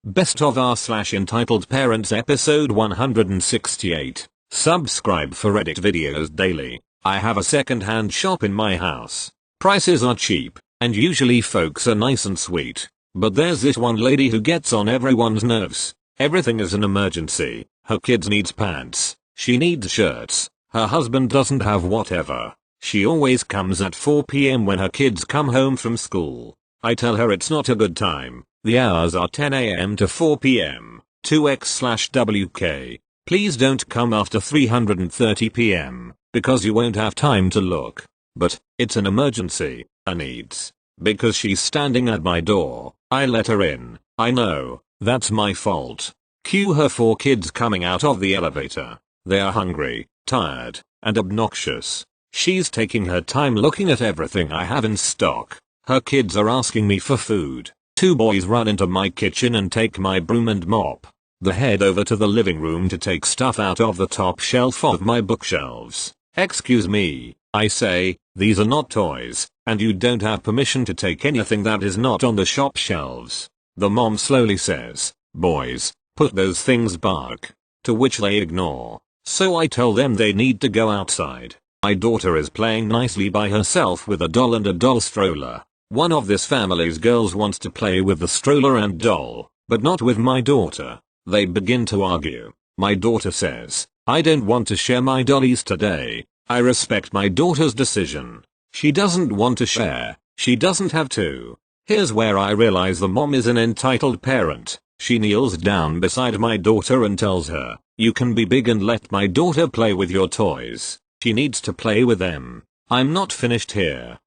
Best of r/entitled parents episode 168. Subscribe for Reddit videos daily. I have a second-hand shop in my house. Prices are cheap, and usually folks are nice and sweet. But there's this one lady who gets on everyone's nerves. Everything is an emergency. Her kids needs pants. She needs shirts. Her husband doesn't have whatever. She always comes at 4 p.m. when her kids come home from school. I tell her it's not a good time. The hours are 10 a.m. to 4 p.m. 2x/WK. Please don't come after 3:30 p.m. because you won't have time to look. But it's an emergency. I needs. Because she's standing at my door. I let her in. I know. That's my fault. Cue her 4 kids coming out of the elevator. They are hungry, tired, and obnoxious. She's taking her time looking at everything I have in stock. Her kids are asking me for food. 2 boys run into my kitchen and take my broom and mop. They head over to the living room to take stuff out of the top shelf of my bookshelves. Excuse me, I say, these are not toys, and you don't have permission to take anything that is not on the shop shelves. The mom slowly says, boys, put those things back. To which they ignore. So I tell them they need to go outside. My daughter is playing nicely by herself with a doll and a doll stroller. One of this family's girls wants to play with the stroller and doll, but not with my daughter. They begin to argue. My daughter says, I don't want to share my dollies today. I respect my daughter's decision. She doesn't want to share. She doesn't have to. Here's where I realize the mom is an entitled parent. She kneels down beside my daughter and tells her, you can be big and let my daughter play with your toys. She needs to play with them. I'm not finished here.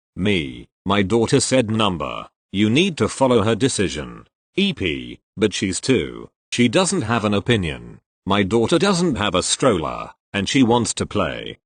My daughter said number. You need to follow her decision. EP, but she's 2. She doesn't have an opinion. My daughter doesn't have a stroller, and she wants to play.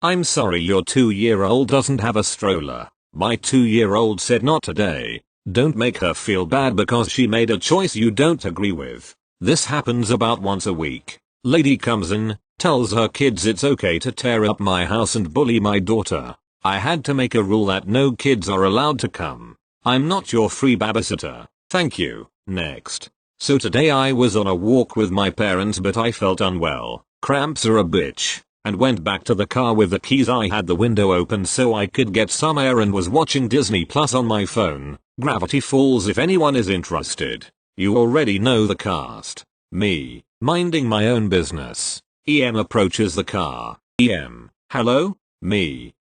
I'm sorry your 2-year-old doesn't have a stroller. My 2-year-old said not today. Don't make her feel bad because she made a choice you don't agree with. This happens about once a week. Lady comes in, tells her kids it's okay to tear up my house and bully my daughter. I had to make a rule that no kids are allowed to come. I'm not your free babysitter. Thank you. Next. So today I was on a walk with my parents but I felt unwell. Cramps are a bitch. And went back to the car with the keys. I had the window open so I could get some air and was watching Disney Plus on my phone. Gravity Falls if anyone is interested. You already know the cast. Minding my own business. EM approaches the car. EM. Hello?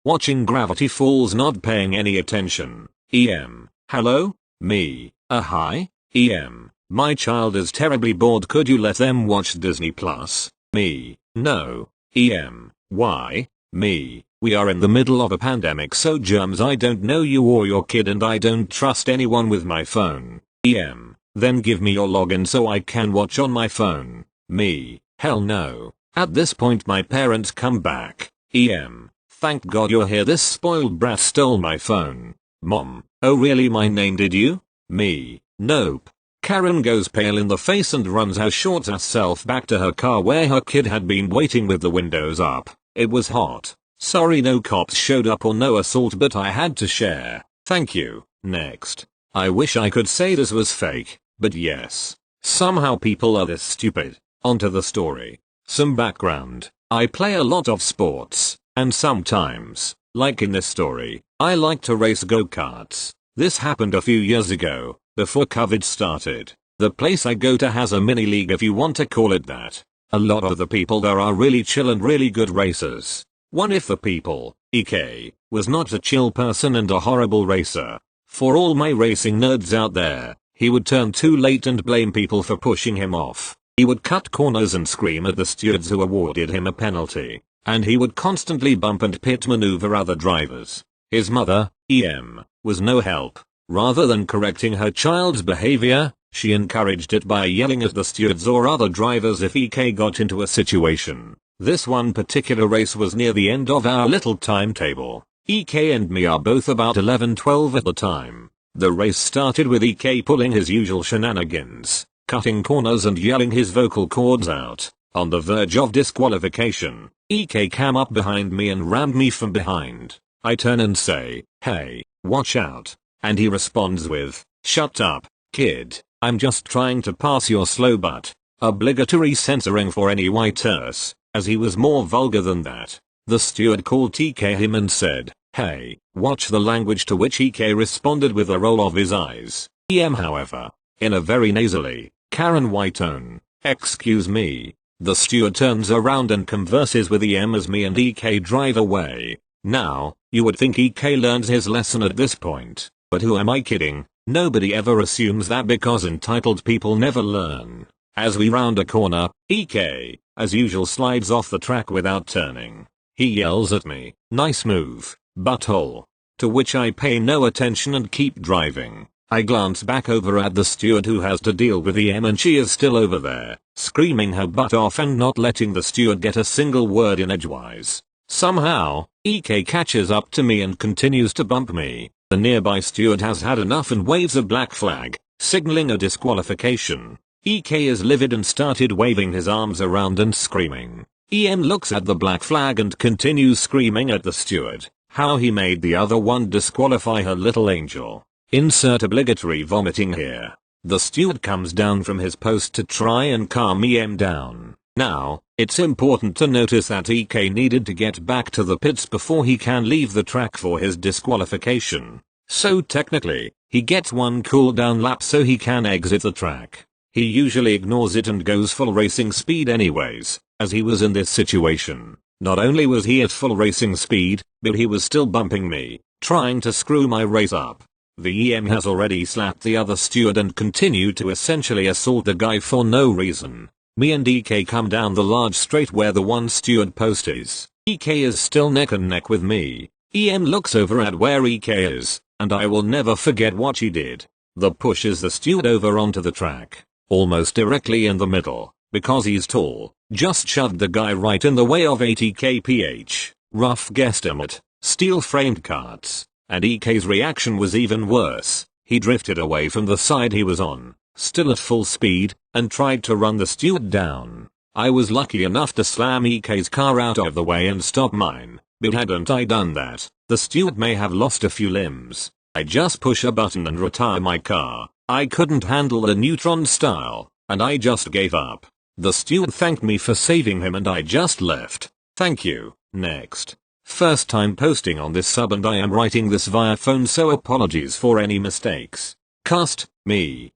Watching Gravity Falls not paying any attention. EM. Hello? Hi? EM. My child is terribly bored, could you let them watch Disney Plus? No. EM. Why? We are in the middle of a pandemic so germs, I don't know you or your kid and I don't trust anyone with my phone. EM. Then give me your login so I can watch on my phone. Hell no. At this point my parents come back. EM. Thank God you're here, this spoiled brat stole my phone. Mom. Oh really, my name did you? Nope. Karen goes pale in the face and runs her short ass self back to her car where her kid had been waiting with the windows up. It was hot. Sorry no cops showed up or no assault but I had to share. Thank you. Next. I wish I could say this was fake, but yes. Somehow people are this stupid. Onto the story. Some background. I play a lot of sports, and sometimes, like in this story, I like to race go-karts. This happened a few years ago, before COVID started. The place I go to has a mini league if you want to call it that. A lot of the people there are really chill and really good racers. One if the people, EK, was not a chill person and a horrible racer. For all my racing nerds out there, he would turn too late and blame people for pushing him off. He would cut corners and scream at the stewards who awarded him a penalty. And he would constantly bump and pit maneuver other drivers. His mother, EM, was no help. Rather than correcting her child's behavior, she encouraged it by yelling at the stewards or other drivers if EK got into a situation. This one particular race was near the end of our little timetable. EK and me are both about 11-12 at the time. The race started with EK pulling his usual shenanigans, cutting corners and yelling his vocal cords out. On the verge of disqualification, EK came up behind me and rammed me from behind. I turn and say, hey, watch out. And he responds with, shut up, kid. I'm just trying to pass your slow but obligatory censoring for any whiters, as he was more vulgar than that. The steward called TK him and said, "Hey, watch the language," to which EK responded with a roll of his eyes. However, in a very nasally, Karen white tone, "Excuse me." The steward turns around and converses with as me and EK drive away. Now, you would think EK learns his lesson at this point, but who am I kidding? Nobody ever assumes that because entitled people never learn. As we round a corner, EK, as usual, slides off the track without turning. He yells at me, "Nice move, butthole." To which I pay no attention and keep driving. I glance back over at the steward who has to deal with and she is still over there, screaming her butt off and not letting the steward get a single word in edgewise. Somehow, EK catches up to me and continues to bump me. The nearby steward has had enough and waves a black flag, signaling a disqualification. EK is livid and started waving his arms around and screaming. Looks at the black flag and continues screaming at the steward how he made the other one disqualify her little angel. Insert obligatory vomiting here. The steward comes down from his post to try and calm down. Now, it's important to notice that EK needed to get back to the pits before he can leave the track for his disqualification. So technically, he gets one cool down lap so he can exit the track. He usually ignores it and goes full racing speed anyways, as he was in this situation. Not only was he at full racing speed, but he was still bumping me, trying to screw my race up. The has already slapped the other steward and continued to essentially assault the guy for no reason. Me and EK come down the large straight where the one steward post is. EK is still neck and neck with me. Looks over at where EK is, and I will never forget what she did. The pushes the steward over onto the track, almost directly in the middle, because he's tall, just shoved the guy right in the way of 80 kph, rough guesstimate, steel framed carts. And EK's reaction was even worse. He drifted away from the side he was on, still at full speed, and tried to run the steward down. I was lucky enough to slam EK's car out of the way and stop mine, but hadn't I done that, the steward may have lost a few limbs. I just push a button and retire my car. I couldn't handle the neutron style, and I just gave up. The steward thanked me for saving him and I just left. Thank you. Next. First time posting on this sub and I am writing this via phone, so apologies for any mistakes. Cast, me,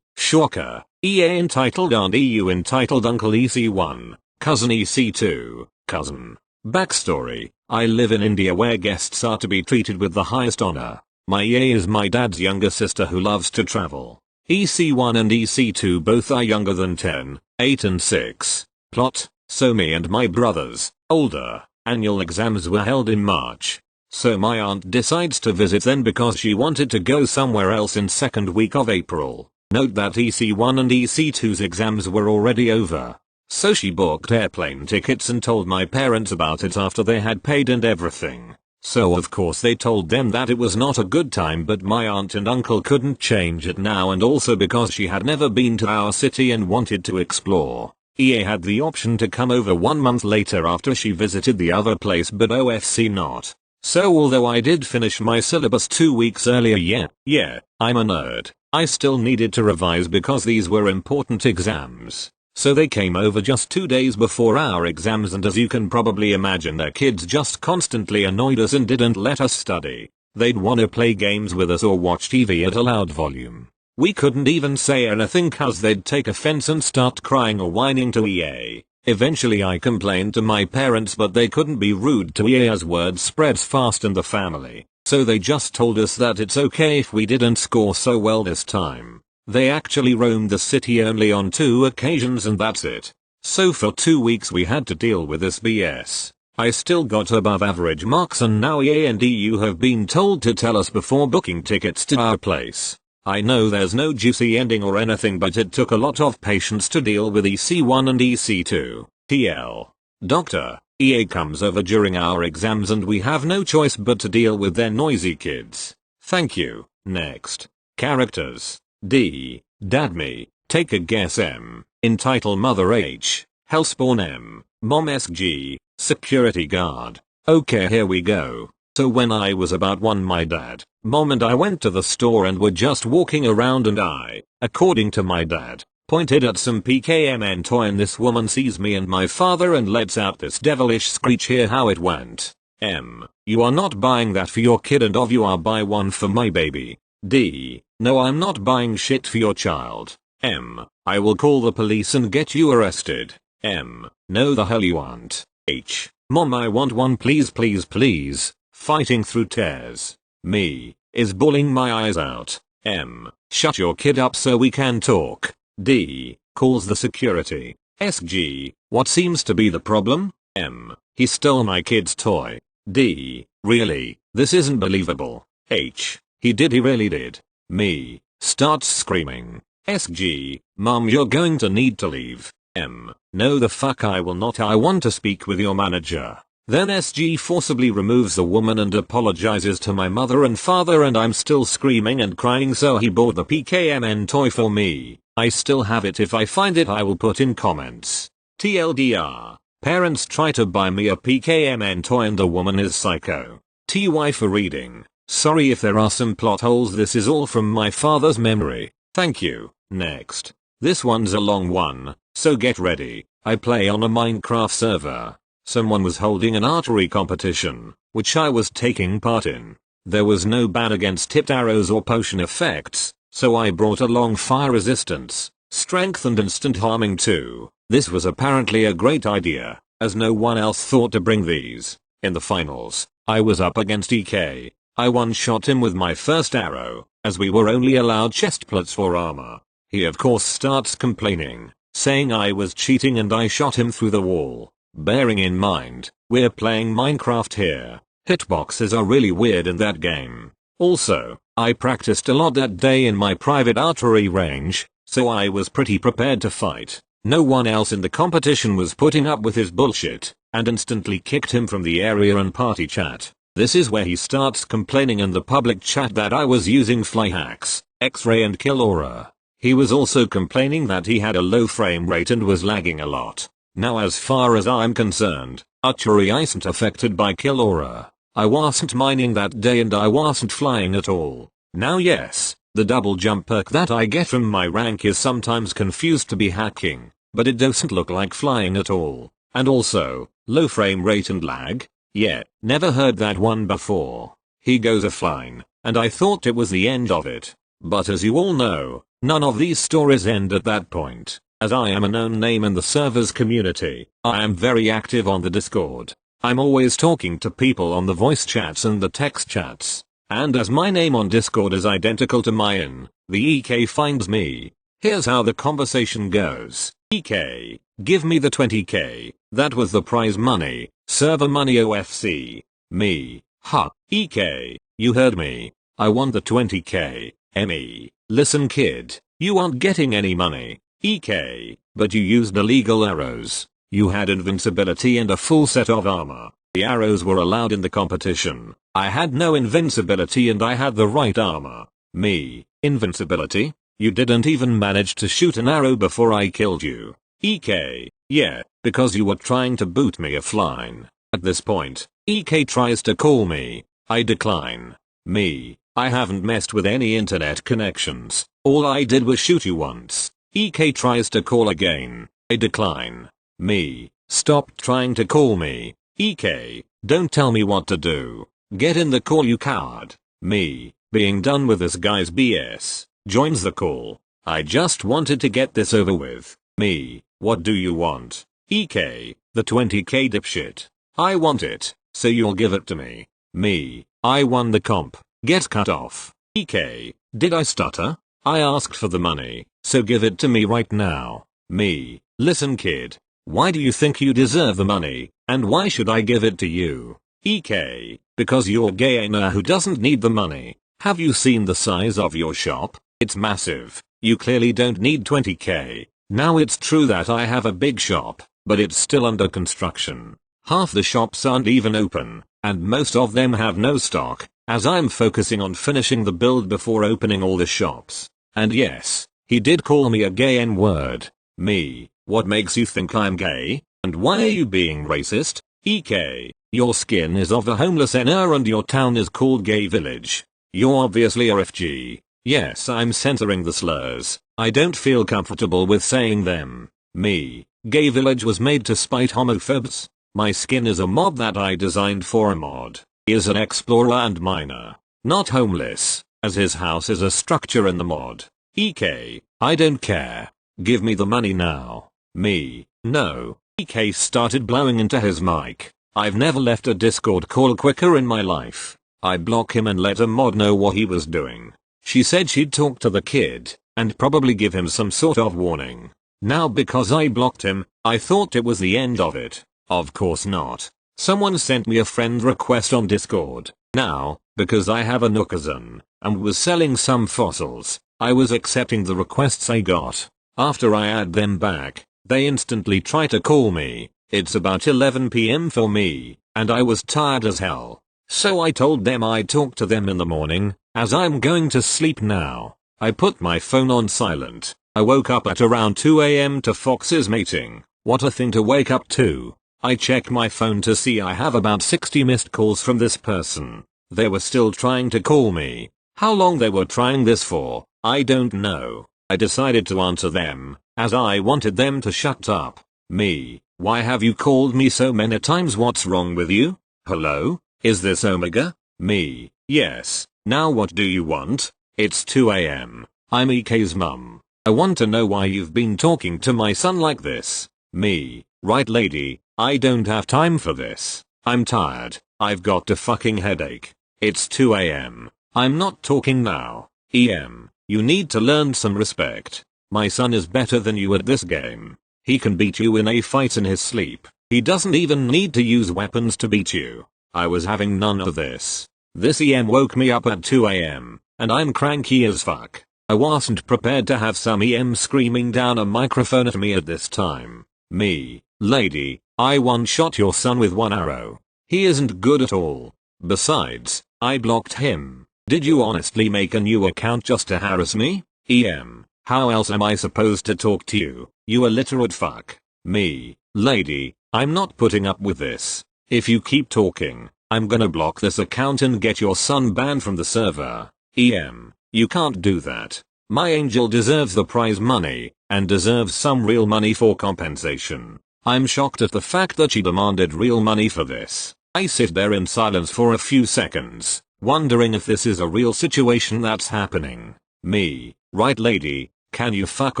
shocker, entitled Aunt EU entitled Uncle EC1, Cousin EC2, Cousin. Backstory, I live in India where guests are to be treated with the highest honor. My is my dad's younger sister who loves to travel. EC1 and EC2 both are younger than 10, 8 and 6. Plot, so me and my brothers, older. Annual exams were held in March. So my aunt decides to visit then because she wanted to go somewhere else in second week of April. Note that EC1 and EC2's exams were already over. So she booked airplane tickets and told my parents about it after they had paid and everything. So of course they told them that it was not a good time, but my aunt and uncle couldn't change it now, and also because she had never been to our city and wanted to explore. Had the option to come over 1 month later after she visited the other place, but OFC not. So although I did finish my syllabus 2 weeks earlier, yeah, I'm a nerd, I still needed to revise because these were important exams. So they came over just 2 days before our exams, and as you can probably imagine, their kids just constantly annoyed us and didn't let us study. They'd wanna play games with us or watch TV at a loud volume. We couldn't even say anything cause they'd take offense and start crying or whining to EA. Eventually I complained to my parents, but they couldn't be rude to EA as word spreads fast in the family. So they just told us that it's okay if we didn't score so well this time. They actually roamed the city only on 2 occasions and that's it. So for 2 weeks we had to deal with this BS. I still got above average marks and now EA and EU have been told to tell us before booking tickets to our place. I know there's no juicy ending or anything, but it took a lot of patience to deal with EC1 and EC2. TL. Doctor, EA comes over during our exams and we have no choice but to deal with their noisy kids. Thank you. Next. Characters. D. Dadme. Take a guess. M. Entitle Mother H. Hellspawn M. Mom SG. Security guard. Okay, here we go. So when I was about 1, my dad, mom and I went to the store and were just walking around and I, according to my dad, pointed at some PKMN toy and this woman sees me and my father and lets out this devilish screech. Hear how it went. M. You are not buying that for your kid and of you are buy one for my baby. D. No, I'm not buying shit for your child. M. I will call the police and get you arrested. M. No the hell you aren't. H. Mom, I want one please please please. Fighting through tears. Me. Is bawling my eyes out. M. Shut your kid up so we can talk. D. Calls the security. SG. What seems to be the problem? M. He stole my kid's toy. D. Really? This isn't believable. H. He really did. Me. Starts screaming. SG. Mom, you're going to need to leave. M. No the fuck I will not. I want to speak with your manager. Then SG forcibly removes the woman and apologizes to my mother and father and I'm still screaming and crying, so he bought the PKMN toy for me. I still have it. If I find it I will put in comments. TLDR. Parents try to buy me a PKMN toy and the woman is psycho. TY for reading. Sorry if there are some plot holes, this is all from my father's memory. Thank you. Next. This one's a long one, so get ready. I play on a Minecraft server. Someone was holding an archery competition, which I was taking part in. There was no ban against tipped arrows or potion effects, so I brought along fire resistance, strength and instant harming too. This was apparently a great idea, as no one else thought to bring these. In the finals, I was up against EK. I one-shot him with my first arrow, as we were only allowed chestplates for armor. He of course starts complaining, saying I was cheating and I shot him through the wall. Bearing in mind, we're playing Minecraft here. Hitboxes are really weird in that game. Also, I practiced a lot that day in my private archery range, so I was pretty prepared to fight. No one else in the competition was putting up with his bullshit, and instantly kicked him from the area and party chat. This is where he starts complaining in the public chat that I was using fly hacks, X-ray and kill aura. He was also complaining that he had a low frame rate and was lagging a lot. Now as far as I'm concerned, archery isn't affected by kill aura. I wasn't mining that day and I wasn't flying at all. Now yes, the double jump perk that I get from my rank is sometimes confused to be hacking, but it doesn't look like flying at all. And also, low frame rate and lag? Yeah, never heard that one before. He goes offline, and I thought it was the end of it. But as you all know, none of these stories end at that point. As I am a known name in the server's community, I am very active on the Discord. I'm always talking to people on the voice chats and the text chats. And as my name on Discord is identical to mine, the EK finds me. Here's how the conversation goes. EK, give me the 20k, that was the prize money, server money OFC. Me, ha, EK, you heard me, I want the 20k, ME, listen kid, you aren't getting any money. EK, but you used illegal arrows. You had invincibility and a full set of armor. The arrows were allowed in the competition. I had no invincibility and I had the right armor. Me, invincibility? You didn't even manage to shoot an arrow before I killed you. EK, yeah, because you were trying to boot me offline. At this point, EK tries to call me. I decline. Me, I haven't messed with any internet connections. All I did was shoot you once. EK tries to call again. I decline. Me, stop trying to call me. EK, don't tell me what to do. Get in the call you coward. Me, being done with this guy's BS, joins the call. I just wanted to get this over with. Me, what do you want? EK, the 20k dipshit. I want it, so you'll give it to me. Me, I won the comp. Get cut off. EK, did I stutter? I asked for the money, so give it to me right now. Me, listen kid. Why do you think you deserve the money, and why should I give it to you? EK, because you're gay who doesn't need the money. Have you seen the size of your shop? It's massive. You clearly don't need 20k. Now it's true that I have a big shop, but it's still under construction. Half the shops aren't even open, and most of them have no stock, as I'm focusing on finishing the build before opening all the shops. And yes, he did call me a gay N-word. Me, what makes you think I'm gay? And why are you being racist? EK, Your skin is of a homeless NR and your town is called Gay Village. You're obviously a FG. Yes, I'm censoring the slurs. I don't feel comfortable with saying them. Me. Gay Village was made to spite homophobes. My skin is a mod that I designed for a mod. He is an explorer and miner. Not homeless, as his house is a structure in the mod. EK. I don't care. Give me the money now. Me. No. EK started blowing into his mic. I've never left a Discord call quicker in my life. I block him and let a mod know what he was doing. She said she'd talk to the kid, and probably give him some sort of warning. Now because I blocked him, I thought it was the end of it. Of course not. Someone sent me a friend request on Discord. Now, because I have a Nookazon, and was selling some fossils, I was accepting the requests I got. After I add them back, they instantly try to call me. It's about 11 PM for me, and I was tired as hell. So I told them I'd talk to them in the morning, as I'm going to sleep now. I put my phone on silent. I woke up at around 2 AM to Fox's mating. What a thing to wake up to. I check my phone to see I have about 60 missed calls from this person. They were still trying to call me. How long they were trying this for, I don't know. I decided to answer them, as I wanted them to shut up. Me. Why have you called me so many times? What's wrong with you? Hello? Is this Omega? Me. Yes. Now what do you want? It's 2 AM. I'm EK's mum. I want to know why you've been talking to my son like this. Me. Right lady, I don't have time for this. I'm tired. I've got a fucking headache. It's 2 AM. I'm not talking now. EM. You need to learn some respect. My son is better than you at this game. He can beat you in a fight in his sleep. He doesn't even need to use weapons to beat you. I was having none of this. This EM woke me up at 2 AM, and I'm cranky as fuck. I wasn't prepared to have some EM screaming down a microphone at me at this time. Me. Lady, I one-shot your son with one arrow. He isn't good at all. Besides, I blocked him. Did you honestly make a new account just to harass me? EM. How else am I supposed to talk to you, you illiterate fuck? Me. Lady, I'm not putting up with this. If you keep talking, I'm gonna block this account and get your son banned from the server. EM. You can't do that. My angel deserves the prize money, and deserves some real money for compensation. I'm shocked at the fact that she demanded real money for this. I sit there in silence for a few seconds, wondering if this is a real situation that's happening. Me. Right lady, can you fuck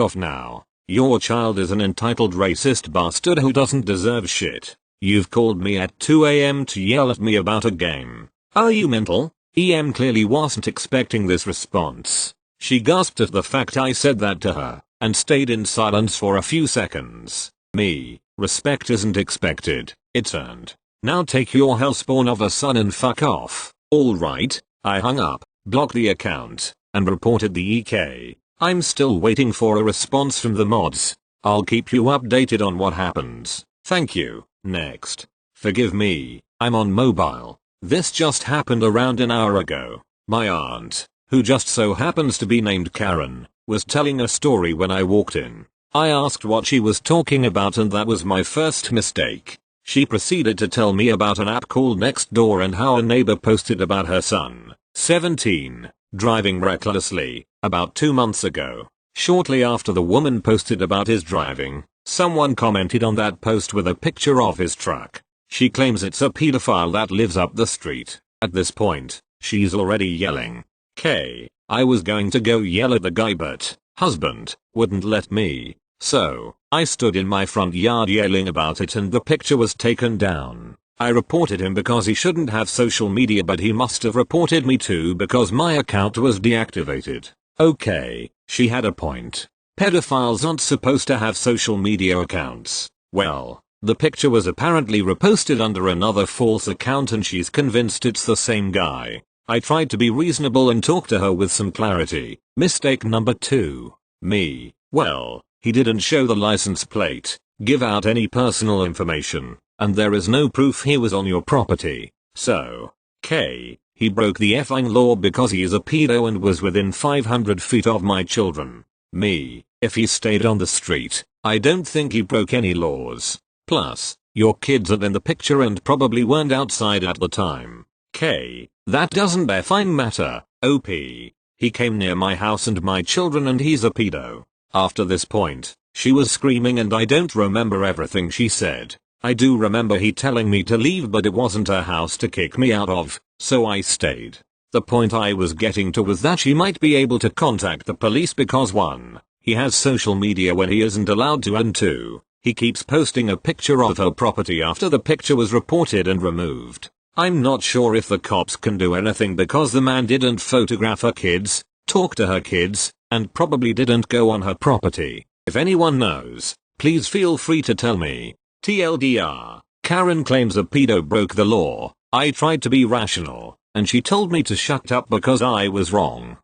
off now? Your child is an entitled racist bastard who doesn't deserve shit. You've called me at 2 AM to yell at me about a game. Are you mental? EM clearly wasn't expecting this response. She gasped at the fact I said that to her, and stayed in silence for a few seconds. Me. Respect isn't expected, it's earned. Now take your hellspawn of a son and fuck off. Alright, I hung up, blocked the account, and reported the EK. I'm still waiting for a response from the mods. I'll keep you updated on what happens. Thank you. Next. Forgive me, I'm on mobile. This just happened around an hour ago. My aunt, who just so happens to be named Karen, was telling a story when I walked in. I asked what she was talking about and that was my first mistake. She proceeded to tell me about an app called Nextdoor and how a neighbor posted about her son, 17, driving recklessly, about 2 months ago. Shortly after the woman posted about his driving, someone commented on that post with a picture of his truck. She claims it's a pedophile that lives up the street. At this point, she's already yelling. I was going to go yell at the guy but, husband, wouldn't let me. So, I stood in my front yard yelling about it and the picture was taken down. I reported him because he shouldn't have social media but he must have reported me too because my account was deactivated. Okay, she had a point. Pedophiles aren't supposed to have social media accounts. Well, the picture was apparently reposted under another false account and she's convinced it's the same guy. I tried to be reasonable and talk to her with some clarity. Mistake number 2. Me. Well, he didn't show the license plate, give out any personal information, and there is no proof he was on your property. So, he broke the effing law because he is a pedo and was within 500 feet of my children. Me. If he stayed on the street, I don't think he broke any laws. Plus, Your kids are in the picture and probably weren't outside at the time. K. That doesn't define matter. OP. He came near my house and my children and he's a pedo. After this point, she was screaming and I don't remember everything she said. I do remember he telling me to leave, but it wasn't her house to kick me out of, so I stayed. The point I was getting to was that she might be able to contact the police because 1. He has social media when he isn't allowed to, and 2. He keeps posting a picture of her property after the picture was reported and removed. I'm not sure if the cops can do anything because the man didn't photograph her kids, talk to her kids, and probably didn't go on her property. If anyone knows, please feel free to tell me. TLDR. Karen claims a pedo broke the law. I tried to be rational, and she told me to shut up because I was wrong.